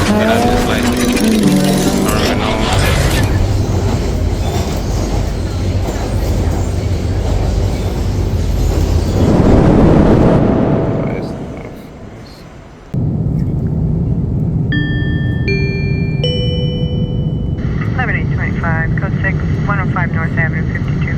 but I just like, I don't even know. It's enough. 11825, code 6, 105 North Avenue, 52.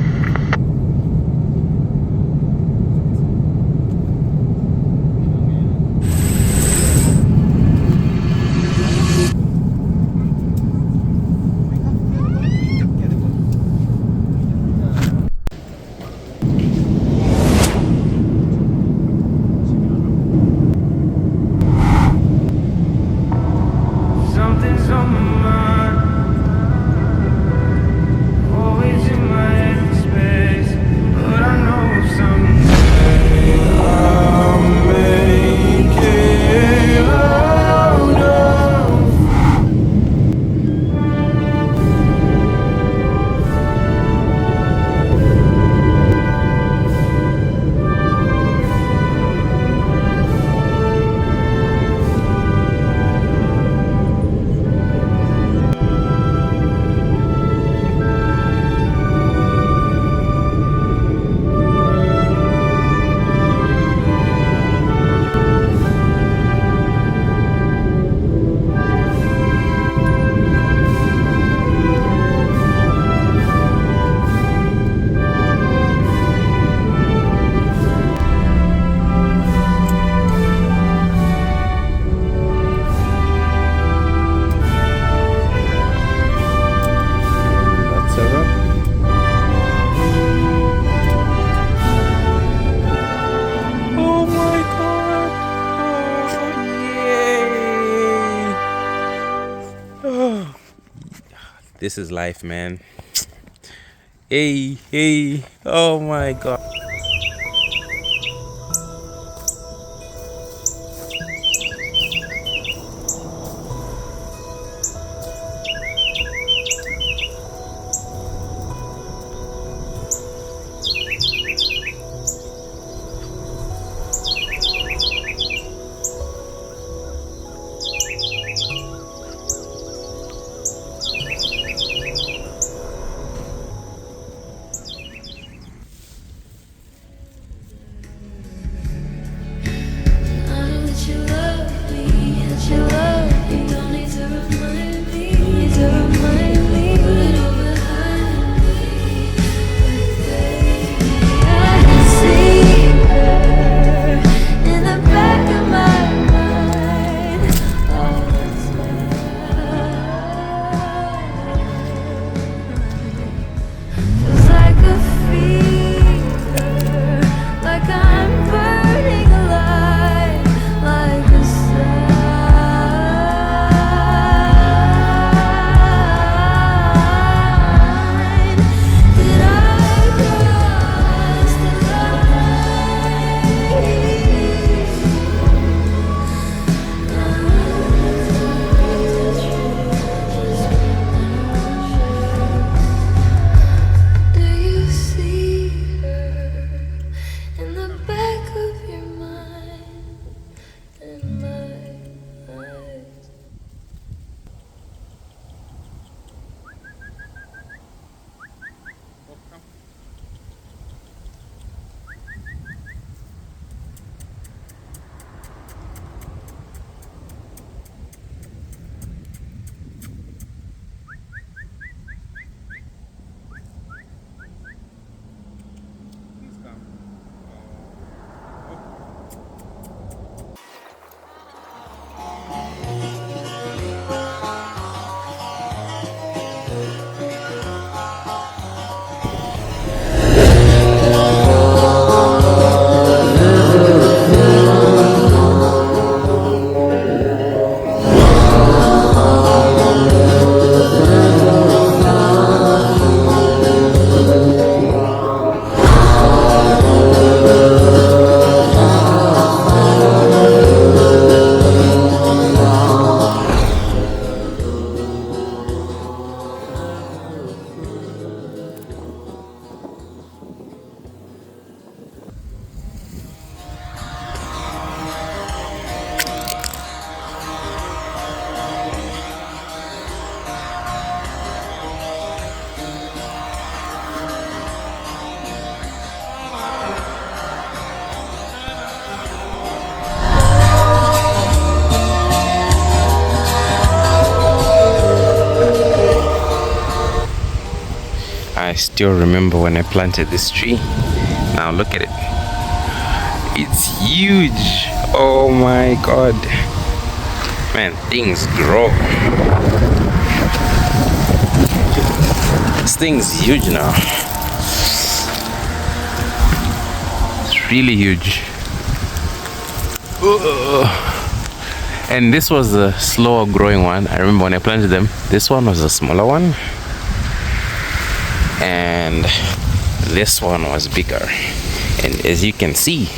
Something's on my mind, always in my headspace, but I know someday I'll make it out of. That's a wrap. Oh my god! Oh, yay! This is life, man. Hey, hey! Oh my god! I still remember when I planted this tree. Now look at it. It's huge. Oh my god. Man, things grow. This thing's huge now. It's really huge. And this was a slower growing one. I remember when I planted them, this one was a smaller one. And this one was bigger. And as you can see,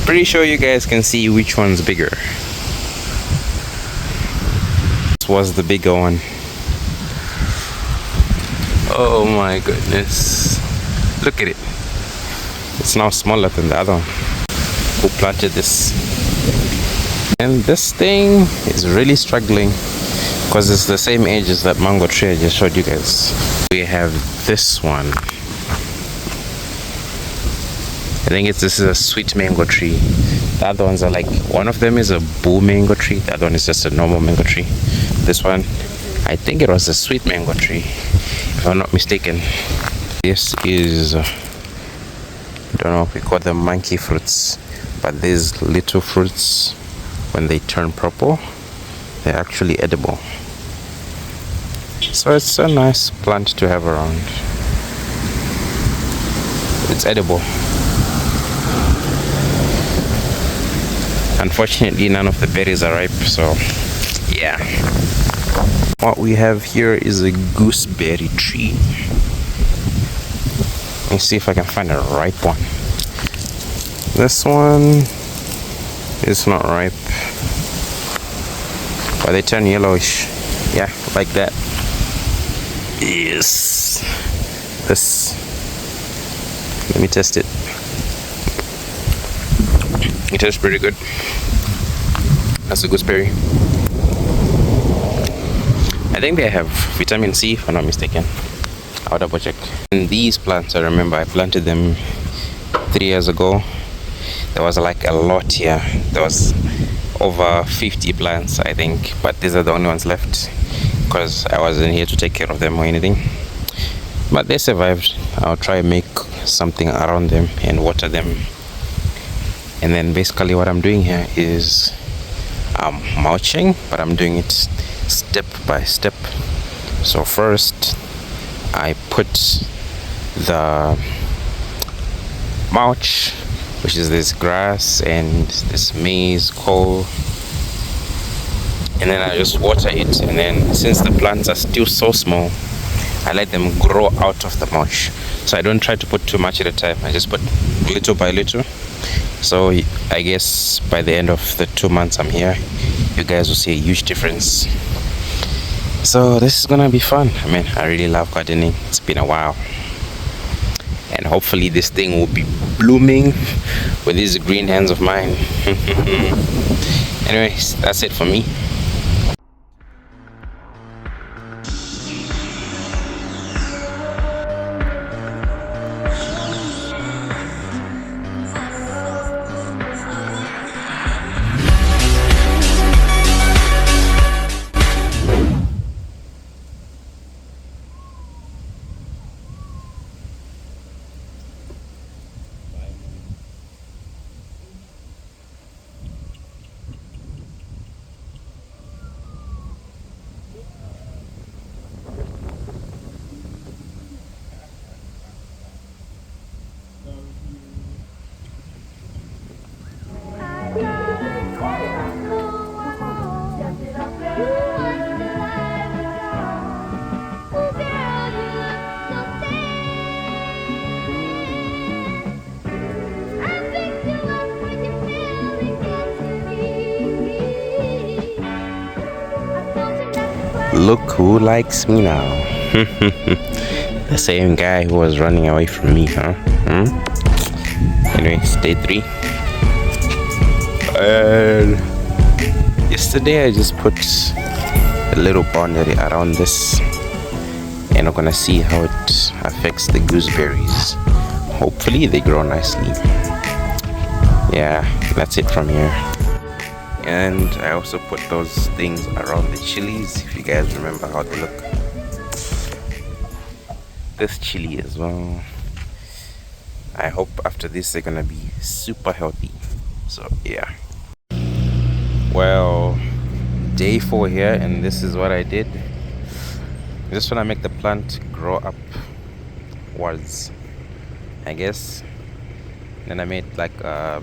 pretty sure you guys can see which one's bigger. This was the bigger one. Oh my goodness. Look at it. It's now smaller than the other one. Who planted this? And this thing is really struggling because it's the same age as that mango tree I just showed you guys. We have this one. I think this is a sweet mango tree. The other ones are like, one of them is a bull mango tree, the other one is just a normal mango tree. This one, I think it was a sweet mango tree, if I'm not mistaken. This is, I don't know if we call them monkey fruits, but these little fruits, when they turn purple, they're actually edible. So it's a nice plant to have around. It's edible. Unfortunately, none of the berries are ripe, so yeah. What we have here is a gooseberry tree. Let me see if I can find a ripe one. This one is not ripe, but they turn yellowish. Yeah, like that. Yes. This. Let me test it. It tastes pretty good. That's a gooseberry. I think they have vitamin C, if I'm not mistaken. I'll double check. And these plants, I remember I planted them 3 years ago. There was like a lot here. There was over 50 plants, I think, but these are the only ones left because I wasn't here to take care of them or anything. But they survived. I'll try and make something around them and water them. And then basically what I'm doing here is mulching, but I'm doing it step by step. So first I put the mulch, which is this grass and this maize coal, and then I just water it. And then since the plants are still so small, I let them grow out of the mulch. So I don't try to put too much at a time. I just put little by little. So I guess by the end of the 2 months I'm here, you guys will see a huge difference. So this is gonna be fun. I mean, I really love gardening. It's been a while, and hopefully this thing will be blooming with these green hands of mine. Anyways, that's it for me. Look who likes me now. The same guy who was running away from me, huh? Anyways, day 3. Yesterday I just put a little boundary around this, and I'm gonna see how it affects the gooseberries. Hopefully they grow nicely. Yeah, that's it from here. And I also put those things around the chilies, if you guys remember how they look. This chili as well. I hope after this they're gonna be super healthy. So yeah. Well, day 4 here, and this is what I did. I just wanna make the plant grow upwards, I guess. Then I made like a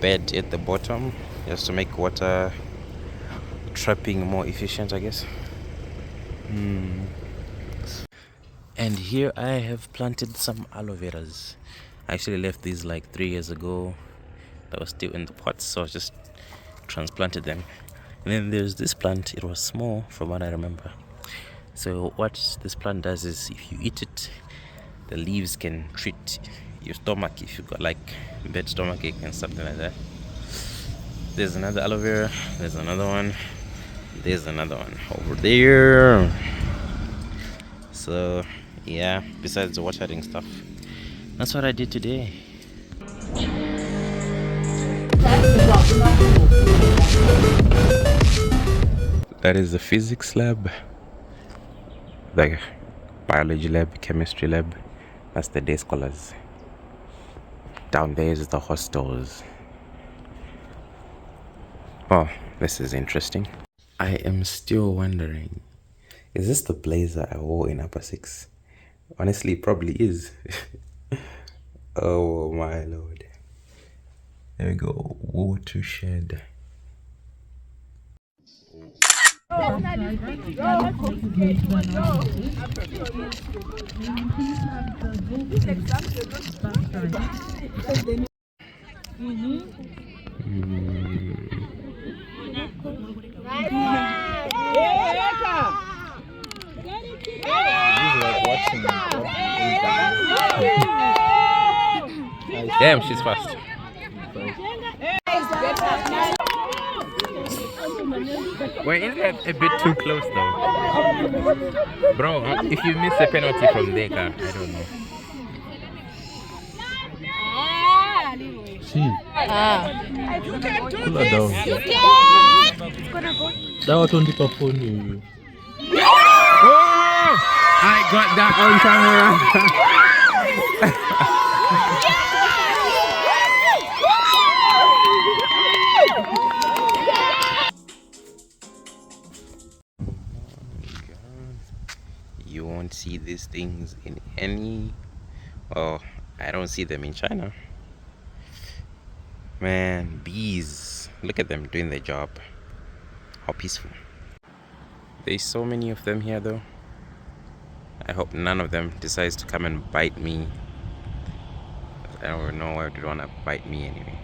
bed at the bottom just to make water trapping more efficient, I guess. And here I have planted some aloe veras. I actually left these like 3 years ago. That was still in the pots, so I just transplanted them. And then there's this plant. It was small from what I remember. So what this plant does is if you eat it, the leaves can treat your stomach if you've got like bad stomach ache and something like that. There's another aloe vera. There's another one. There's another one over there. So yeah, besides the watering stuff, that's what I did today. That is the physics lab, the biology lab, chemistry lab. That's the day scholars. Down there is the hostels. Oh, this is interesting. I am still wondering, is this the blazer I wore in upper 6? Honestly, it probably is. Oh my lord. There we go. Watershed. Damn, she's fast. Wait, isn't that a bit too close though? Bro, if you miss a penalty from there, I don't know. See. Cool down. That was on the phone. Oh! I got that on camera. You won't see these things in any... Oh, I don't see them in China. Man, bees. Look at them doing their job. How peaceful. There's so many of them here though. I hope none of them decides to come and bite me. I don't know why they want to bite me anyway.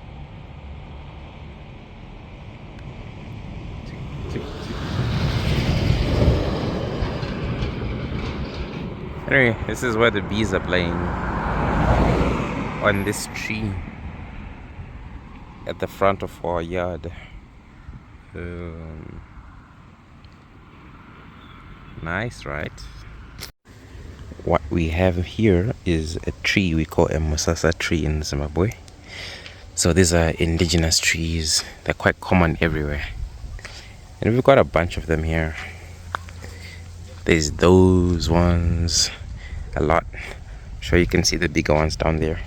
Anyway, this is where the bees are playing. On this tree at the front of our yard. Nice, right? What we have here is a tree we call a Musasa tree in Zimbabwe. So these are indigenous trees. They're quite common everywhere. And we've got a bunch of them here. There's those ones, a lot. I'm sure you can see the bigger ones down there.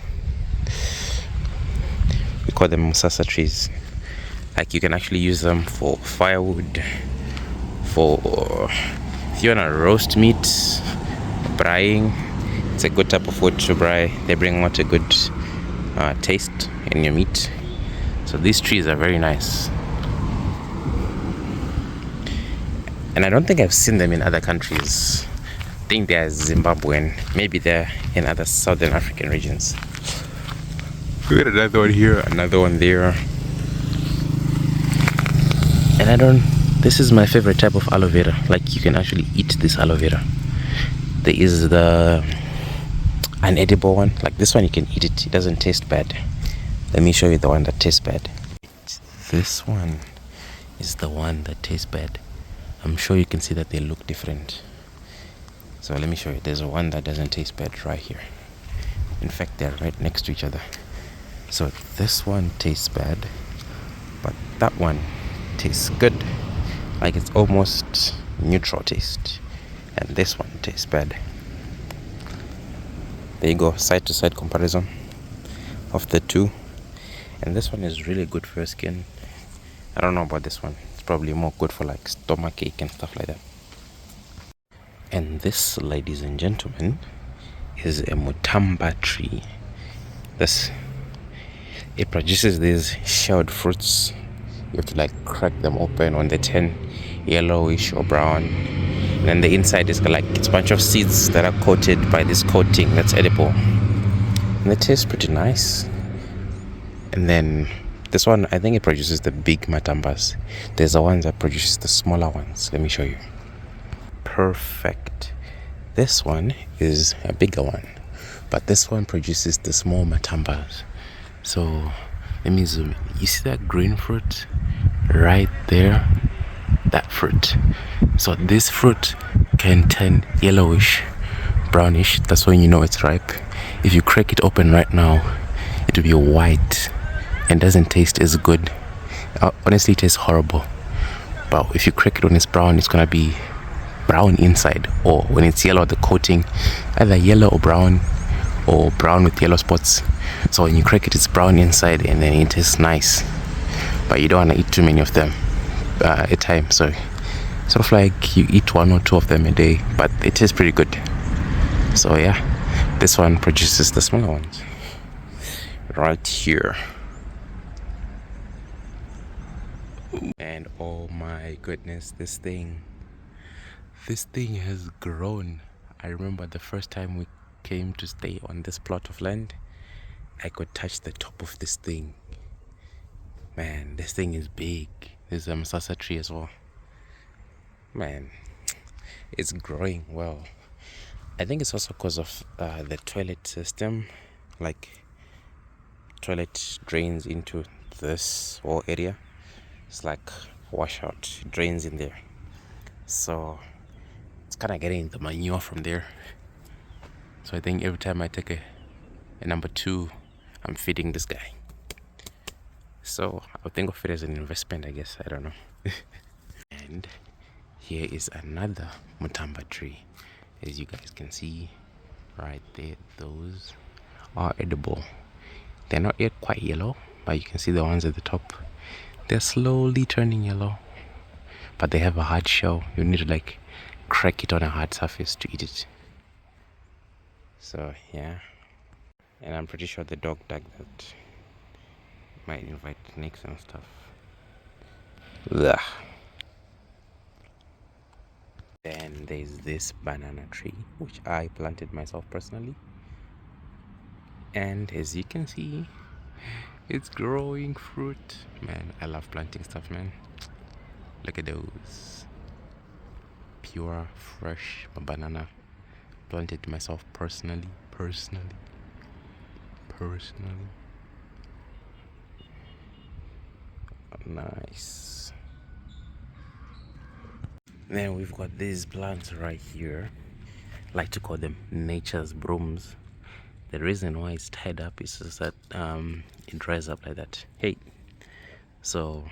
We call them Musasa trees. Like you can actually use them for firewood, for if you want to roast meat, braaiing. It's a good type of wood to braai. They bring out a good taste in your meat. So these trees are very nice. And I don't think I've seen them in other countries. I think they're Zimbabwean. Maybe they're in other southern African regions. We got another one here, another one there. And this is my favorite type of aloe vera. Like you can actually eat this aloe vera. There is the unedible one. Like this one you can eat it. It doesn't taste bad. Let me show you the one that tastes bad. This one is the one that tastes bad. I'm sure you can see that they look different. So let me show you. There's one that doesn't taste bad right here. In fact, they're right next to each other. So this one tastes bad, but that one tastes good, like it's almost neutral taste, and this one tastes bad. There you go, side to side comparison of the two. And this one is really good for your skin. I don't know about this one. It's probably more good for like stomach ache and stuff like that. And this, ladies and gentlemen, is a mutamba tree. It produces these shelled fruits. You have to like crack them open when they turn yellowish or brown. And then the inside is like it's a bunch of seeds that are coated by this coating that's edible. And it tastes pretty nice. And then this one, I think it produces the big matambas. There's the ones that produces the smaller ones. Let me show you. Perfect. This one is a bigger one, but this one produces the small matambas. So let me zoom in. You see that green fruit right there? That fruit. So this fruit can turn yellowish, brownish. That's when you know it's ripe. If you crack it open right now, it will be white and doesn't taste as good. Honestly, it tastes horrible. But if you crack it when it's brown, it's gonna be brown inside. Or when it's yellow, the coating either yellow or brown with yellow spots. So when you crack it, it's brown inside and then it tastes nice. But you don't want to eat too many of them at a time. So sort of like you eat 1 or 2 of them a day, but it tastes pretty good. So yeah, this one produces the smaller ones right here. And oh my goodness, this thing has grown. I remember the first time we came to stay on this plot of land, I could touch the top of this thing. Man, this thing is big. There's a Msasa tree as well. Man, it's growing well. I think it's also because of the toilet system. Like, toilet drains into this whole area. It's like washout, drains in there. So it's kind of getting the manure from there. So I think every time I take a number 2, I'm feeding this guy. So I'll think of it as an investment, I guess. I don't know. And here is another mutamba tree. As you guys can see right there, those are edible. They're not yet quite yellow, but you can see the ones at the top. They're slowly turning yellow, but they have a hard shell. You need to like crack it on a hard surface to eat it. So yeah, and I'm pretty sure the dog dug that. Might invite snakes and stuff. Ugh. Then there's this banana tree, which I planted myself personally. And as you can see, it's growing fruit. Man, I love planting stuff, man. Look at those. Pure, fresh banana. Planted myself personally. Nice. Then we've got these plants right here. I like to call them nature's brooms. The reason why it's tied up is just that it dries up like that. Hey, so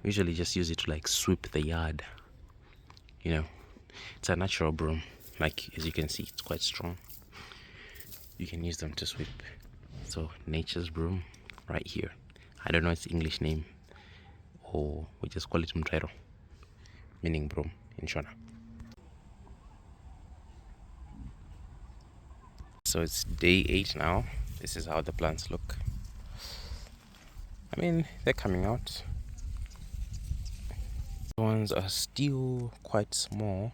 usually just use it to like sweep the yard. You know, it's a natural broom. Like as you can see, it's quite strong. You can use them to sweep. So nature's broom right here. I don't know its English name, or we just call it mtrairo, meaning broom in Shona. So it's day 8 now. This is how the plants look. I mean, they're coming out. The ones are still quite small.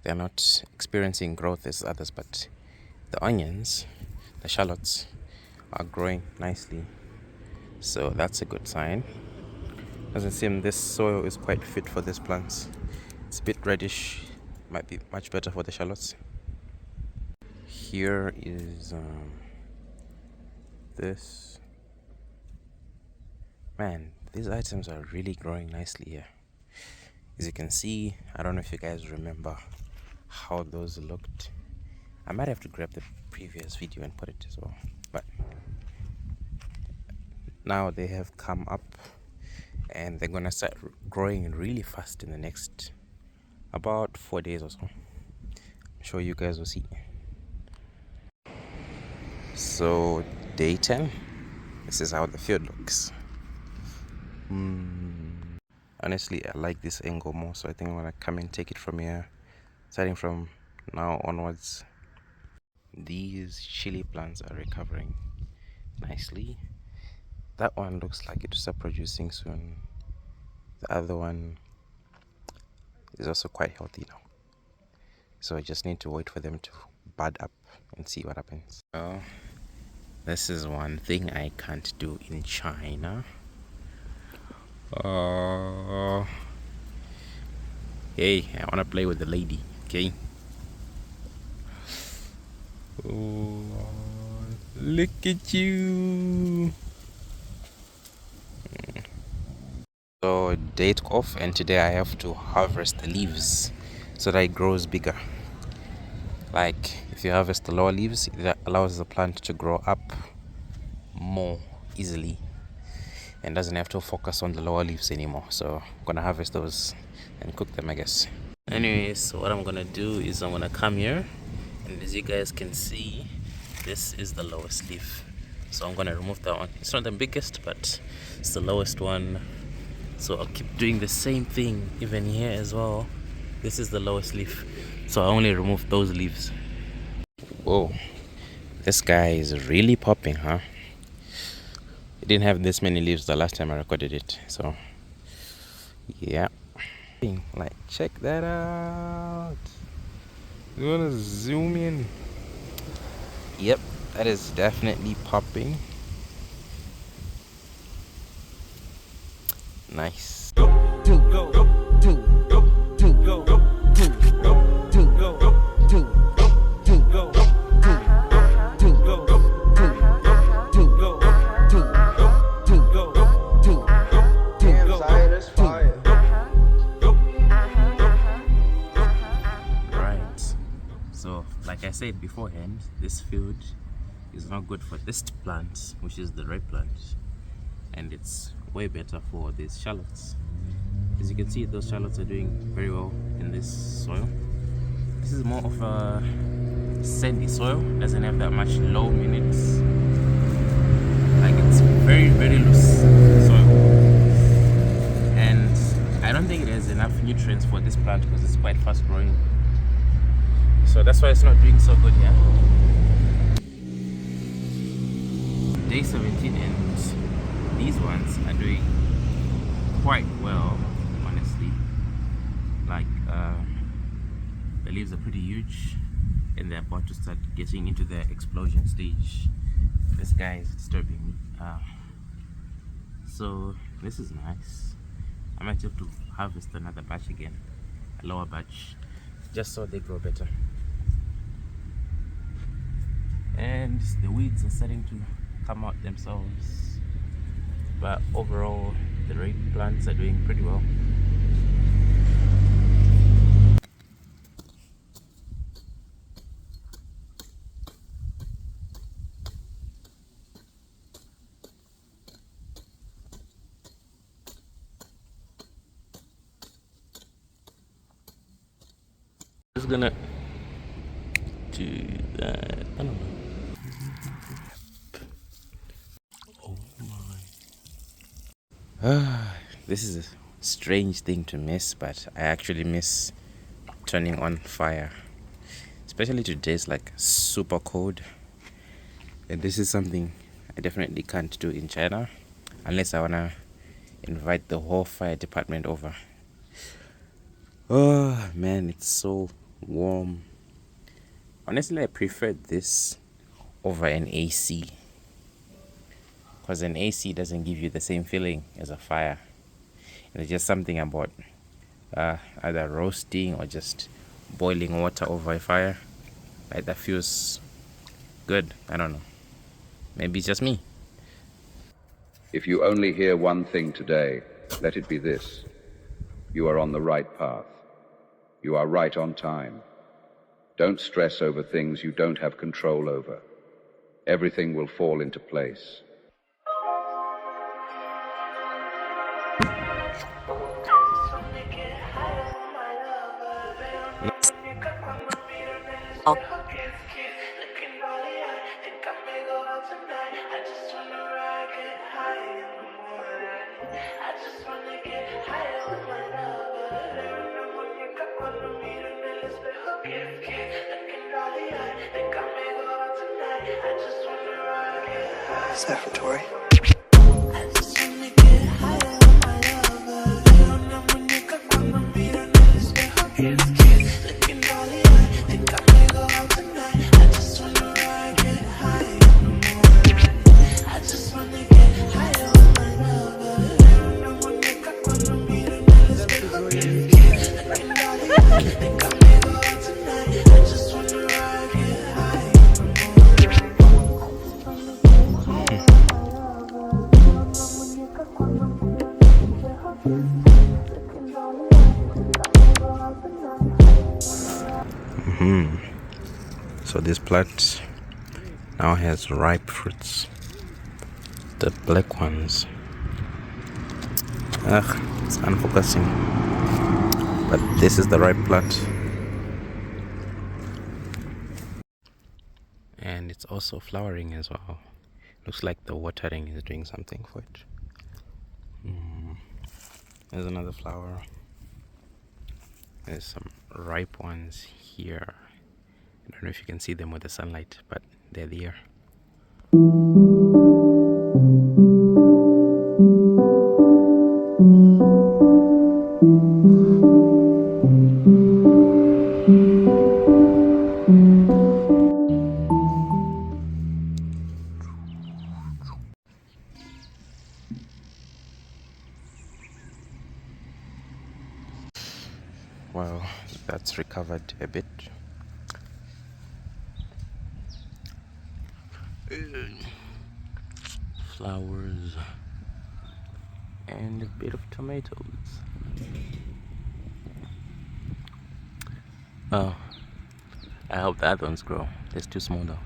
They're not experiencing growth as others, but the onions, the shallots, are growing nicely. So that's a good sign. Doesn't seem this soil is quite fit for these plants. It's a bit reddish, might be much better for the shallots. Here is this. Man, these items are really growing nicely here. As you can see, I don't know if you guys remember how those looked. I might have to grab the previous video and put it as well. But now they have come up and they're gonna start growing really fast in the next about 4 days or so. I'm sure you guys will see. So day 10, this is how the field looks. Honestly, I like this angle more, so I think I'm gonna come and take it from here, starting from now onwards. These chili plants are recovering nicely. That one looks like it will start producing soon. The other one is also quite healthy now, so I just need to wait for them to bud up and see what happens. Well, this is one thing I can't do in China. Hey, I wanna play with the lady, okay? Oh, look at you. So day took off, and today I have to harvest the leaves so that it grows bigger. Like, if you harvest the lower leaves, that allows the plant to grow up more easily and doesn't have to focus on the lower leaves anymore. So I'm gonna harvest those and cook them, I guess. Anyways, so what I'm gonna do is I'm gonna come here, and as you guys can see, this is the lowest leaf. So I'm gonna remove that one. It's not the biggest, but it's the lowest one. So I'll keep doing the same thing even here as well. This is the lowest leaf, so I only remove those leaves. Whoa, this guy is really popping, huh? It didn't have this many leaves the last time I recorded it, so yeah. Like, check that out. You wanna zoom in? Yep, that is definitely popping. Nice. Like I said beforehand, this field is not good for this plant, which is the red plant, and it's way better for these shallots. As you can see, those shallots are doing very well in this soil. This is more of a sandy soil, doesn't have that much low minutes, like it's very loose soil, and I don't think it has enough nutrients for this plant because it's quite fast growing. So that's why it's not doing so good here. Day 17, and these ones are doing quite well, honestly. Like, the leaves are pretty huge, and they're about to start getting into the explosion stage. This guy is disturbing me. So this is nice. I might have to harvest another batch again, a lower batch, just so they grow better. And the weeds are starting to come out themselves, but overall the red plants are doing pretty well. Just gonna do that. I don't know. This is a strange thing to miss, but I actually miss turning on fire, especially today's like super cold, and this is something I definitely can't do in China unless I wanna invite the whole fire department over. Oh man, it's so warm. Honestly, I prefer this over an AC, because an AC doesn't give you the same feeling as a fire. And there's just something about either roasting or just boiling water over a fire, like that feels good. I don't know, maybe it's just me. If you only hear one thing today, let it be this: you are on the right path. You are right on time. Don't stress over things you don't have control over. Everything will fall into place. Is that for Tori? So this plant now has ripe fruits, the black ones. It's unfocusing, but this is the ripe plant, and it's also flowering as well. Looks like the watering is doing something for it. There's another flower. There's some ripe ones here. I don't know if you can see them with the sunlight, but they're there. Wow, that's recovered a bit. Flowers and a bit of tomatoes. Oh, I hope the other ones grow. It's too small though.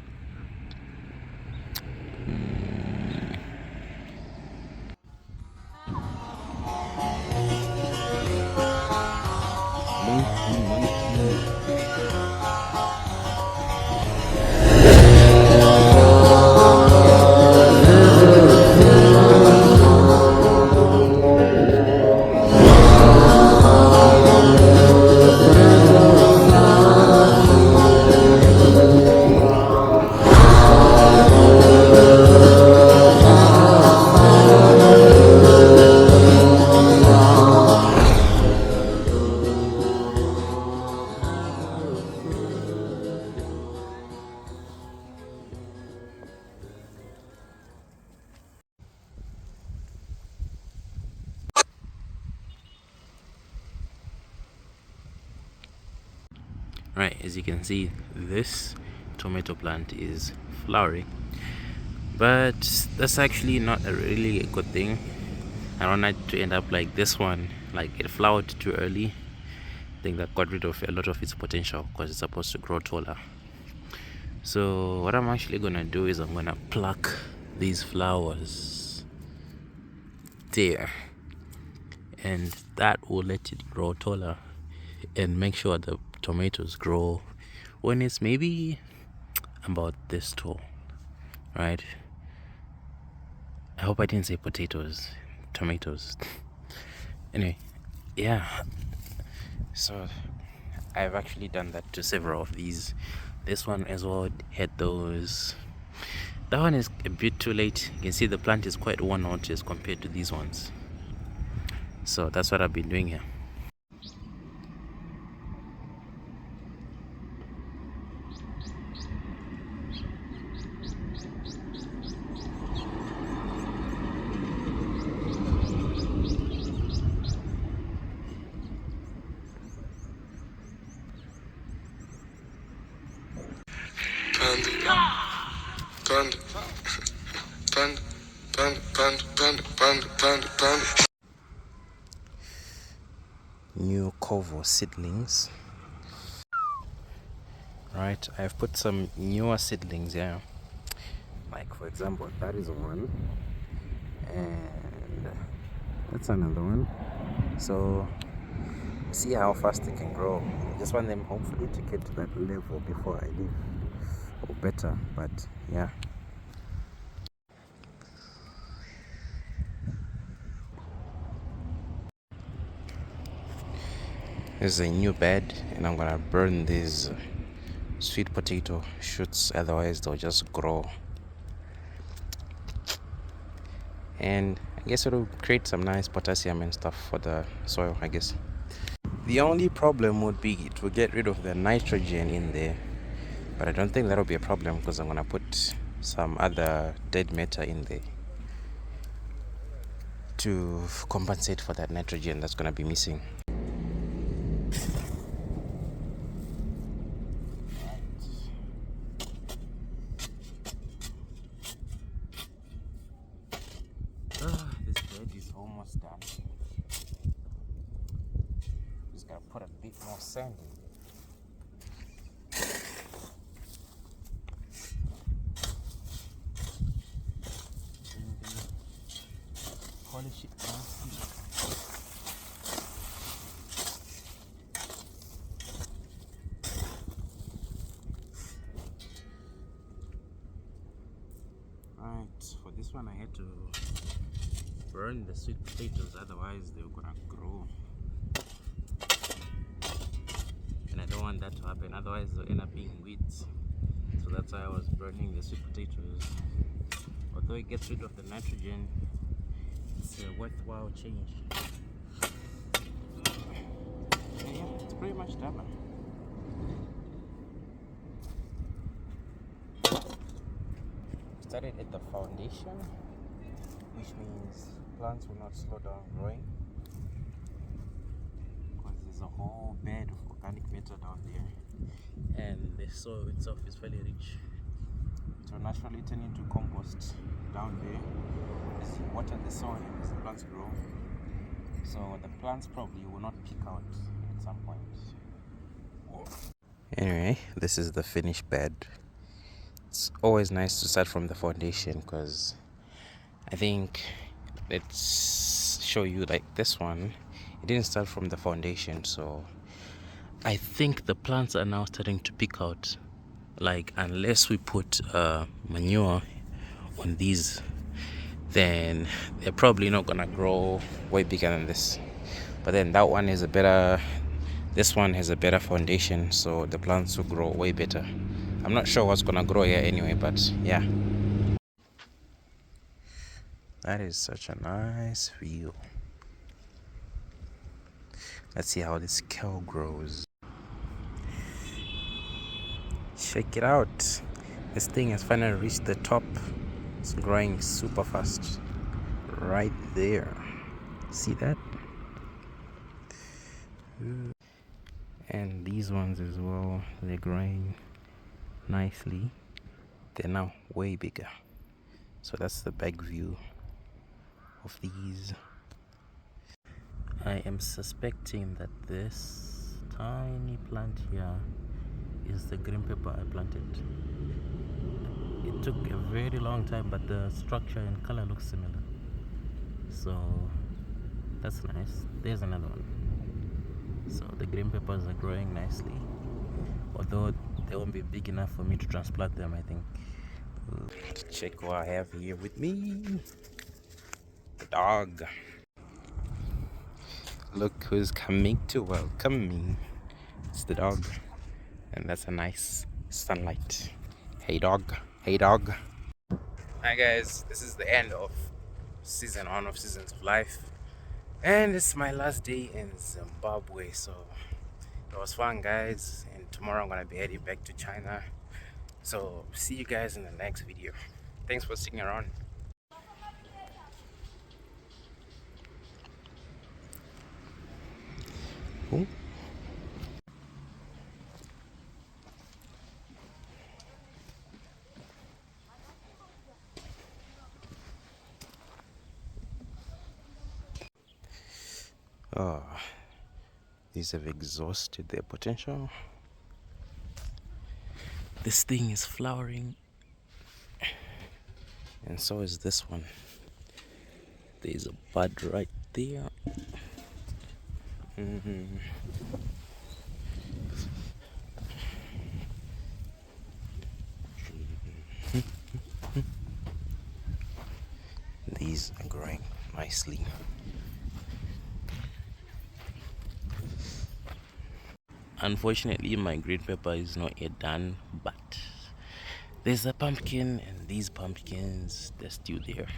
Right, as you can see, this tomato plant is flowering, but that's actually not a really good thing. I don't want it to end up like this one, like it flowered too early. I think that got rid of a lot of its potential because it's supposed to grow taller. So what I'm actually gonna do is I'm gonna pluck these flowers there, and that will let it grow taller and make sure the tomatoes grow when it's maybe about this tall, right? I hope I didn't say potatoes, tomatoes. Anyway, yeah, so I've actually done that to several of these. This one as well had those. That one is a bit too late. You can see the plant is quite worn out as compared to these ones. So that's what I've been doing here. New Kovo seedlings. Right, I've put some newer seedlings here. Like for example, that is one, and that's another one. So see how fast they can grow. I just want them hopefully to get to that level before I leave, or better. But yeah. This is a new bed, and I'm gonna burn these sweet potato shoots, otherwise they'll just grow. And I guess it'll create some nice potassium and stuff for the soil, I guess. The only problem would be it will get rid of the nitrogen in there, but I don't think that'll be a problem because I'm gonna put some other dead matter in there to compensate for that nitrogen that's gonna be missing. This bed is almost done. Just gotta put a bit more sand in. Polish it nicely. Right, for this one I had to burn the sweet potatoes, otherwise they were gonna grow. And I don't want that to happen, otherwise they'll end up being weeds. So that's why I was burning the sweet potatoes. Although it gets rid of the nitrogen, it's a worthwhile change. And yeah, it's pretty much done now. Started at the foundation, which means plants will not slow down growing because there's a whole bed of organic matter down there, and the soil itself is fairly rich. It will naturally turn into compost down there as you water the soil and as the plants grow. So the plants probably will not peak out at some point. Anyway, this is the finished bed. It's always nice to start from the foundation because I think, let's show you, like this one, it didn't start from the foundation, so I think the plants are now starting to pick out. Like, unless we put manure on these, then they're probably not gonna grow way bigger than this. But then that one is this one has a better foundation, so the plants will grow way better. I'm not sure what's gonna grow here anyway, but yeah. That is such a nice view. Let's see how this kale grows. Check it out. This thing has finally reached the top. It's growing super fast. Right there. See that? And these ones as well, they're growing nicely. They're now way bigger. So that's the back view of these. I am suspecting that this tiny plant here is the green pepper I planted. It took a very long time, but the structure and color looks similar. So that's nice. There's another one. So the green peppers are growing nicely, although they won't be big enough for me to transplant them, I think. Let's check what I have here with me. The dog. Look who's coming to welcome me. It's the dog. And that's a nice sunlight. Hey dog. Hey dog. Hi guys, this is the end of season 1 of Seasons of Life. And it's my last day in Zimbabwe, so it was fun guys, and tomorrow I'm gonna be heading back to China. So see you guys in the next video. Thanks for sticking around. Ooh. Oh, these have exhausted their potential. This thing is flowering, and so is this one. There's a bud right there. These are growing nicely. Unfortunately, my green pepper is not yet done, but there's a pumpkin, and these pumpkins, they're still there.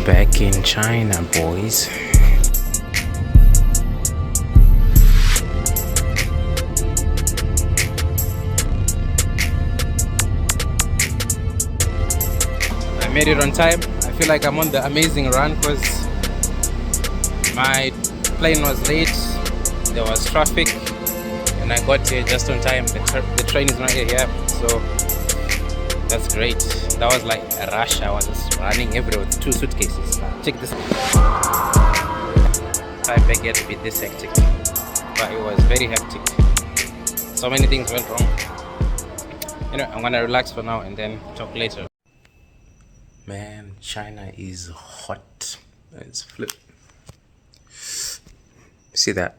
Back in China, boys. I made it on time. I feel like I'm on the amazing run because my plane was late, there was traffic, and I got here just on time. The train is not here, so that's great. That was like a rush. I was just running everywhere with 2 suitcases. Check this. I forget to be this hectic, but it was very hectic. So many things went wrong. You know, I'm gonna relax for now and then talk later. Man, China is hot. Let's flip. See that?